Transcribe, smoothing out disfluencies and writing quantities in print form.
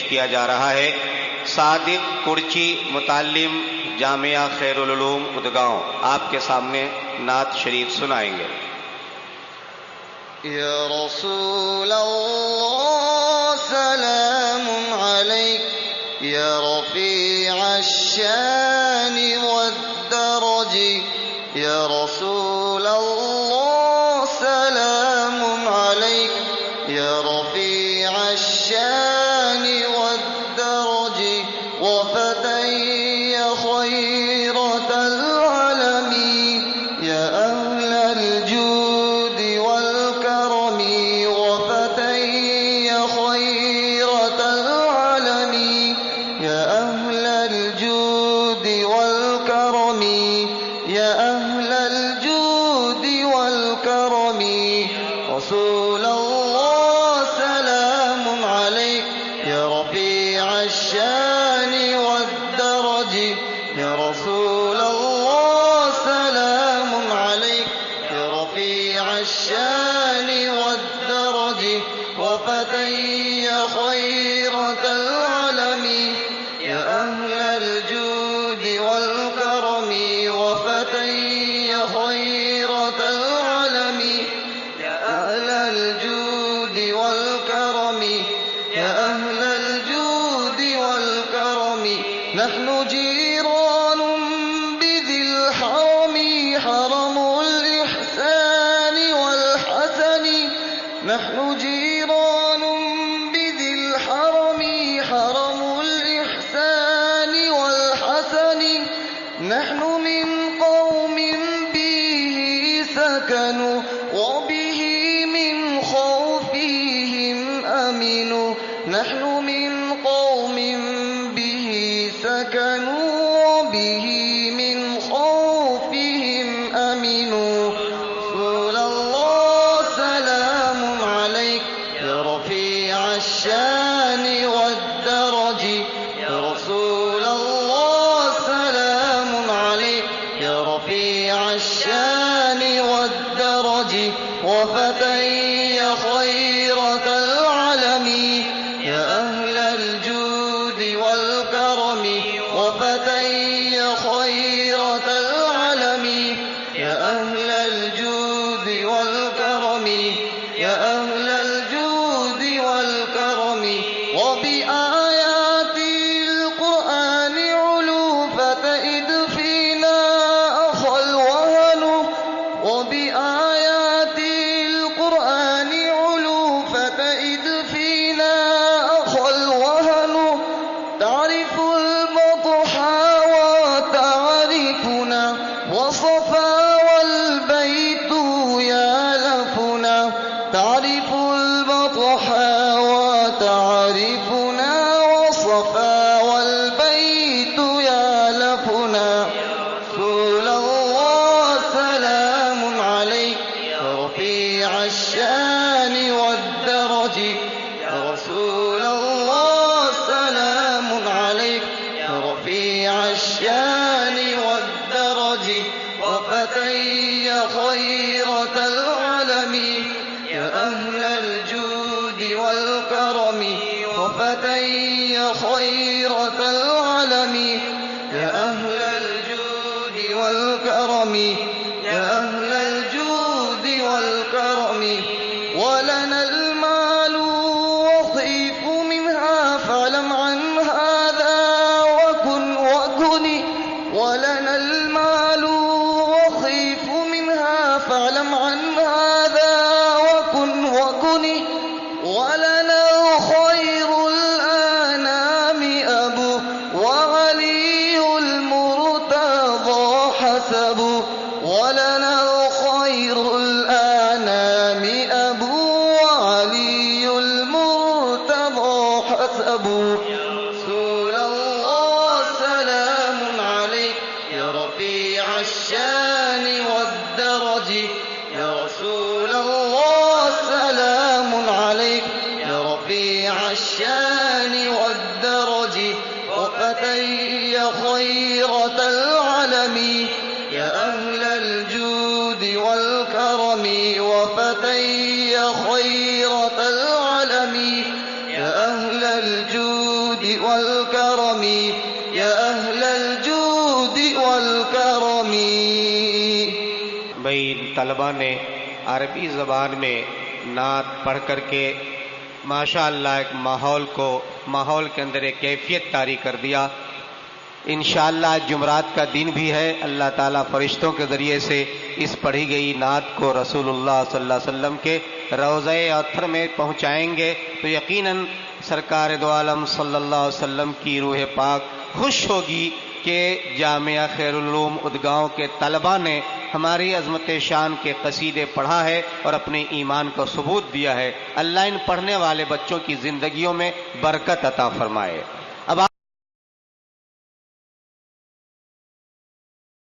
किया जा रहा है। सादिक कुर्ची मुतालिम जामिया खैरुल उलूम उदगांव आपके सामने नात शरीफ सुनाएंगे। या रसूल अल्लाह सलाम अलैक या रफ़ीअ अश-शान वद-दरज या रसूल अल्लाह सलाम अलैक या रफ़ीअ अश-शान वद-दरज वफ़तय खैरत al-alamin या अहल al-जूद wal-करम वफ़तय खैरत al-alamin या अहल al-जूद wal-करम या अहल al-जूद wal-करम रसूल अल्लाह सलाम अलैक या रफ़ीअ अश-शान वद-दरज या रसूल अल्लाह सलाम अलैक या रफ़ीअ अश-शान वद-दरज वफ़तय खैरत al-alamin या अहल al-जूद wal-करम वफ़तय खैरत al-alamin या अहल al-जूद wal-करम या अहल al-जूद wal-करम نحن جيران بذي الحرم حرم الإحسان والحسن نحن جيران بذي الحرم حرم الإحسان والحسن نحن من قوم به سكنوا وبه من خوفهم أمنوا نحن من قوم به سكنوا وبه من خوفهم أمنوا رسول الله سلام عليك يا رفيع الشان والدرج يا رسول الله سلام عليك يا رفيع الشان والدرج وفتي خيرة العالمين يا أهل الجود والكرم وفتي خيرة العالمين يا أهل الجود والكرم يا أهل الجود والكرم وبآيات القرآن علو فتئد فينا أخا الوهن وبآيات القرآن علو فتئد فينا أخا الوهن تعرف البطحا وتعرفنا وصفا والبيت يالفنا تعرف البطحا وتعرفنا وصفا والبيت يالفنا رسول الله سلام عليك يا رفيع الشان والدرج يا رسول الله سلام عليك يا رفيع الشان والدرج وفتي خيرة العالمين يا أهل الجود والكرم وفتي خيرة العالمين يا أهل الجود والكرم يا أهل الجود والكرم ولنا المال وخيف منها فاعلم عن هذا وكن ولنا المال وخيف منها فاعلم عن هذا وكن ولنا خير الأنام أبو وعلي المرتضى حسب ولنا خير الأنام أبو وعلي المرتضى حسب رسول الله سلام عليك يا رفيع الشان والدرج يا رسول الله سلام عليك يا رفيع الشان والدرج وفتي خيرة العالمين يا أهل الجود والكرم وفتي خيرة العالمين يا أهل الجود वल करमी या अहलल जूद वल करमी। भाई तलबा ने अरबी ज़बान में नात पढ़ करके माशाअल्लाह एक माहौल के अंदर एक कैफियत तारी कर दिया। इंशाअल्लाह जुमरात का दिन भी है। अल्लाह ताला फरिश्तों के ज़रिए से इस पढ़ी गई नात को रसूलुल्लाह सल्लल्लाहु अलैहि वसल्लम के रोज़े अत्हर में पहुँचाएंगे तो यकीनन सरकार दो आलम सल्लल्लाहु अलैहि वसल्लम की रूह पाक खुश होगी कि जामिया खैरुल उलूम उदगांव के तलबा ने हमारी अज़मत शान के कसीदे पढ़ा है और अपने ईमान को सबूत दिया है। अल्लाह इन पढ़ने वाले बच्चों की ज़िंदगियों में बरकत अता फरमाए।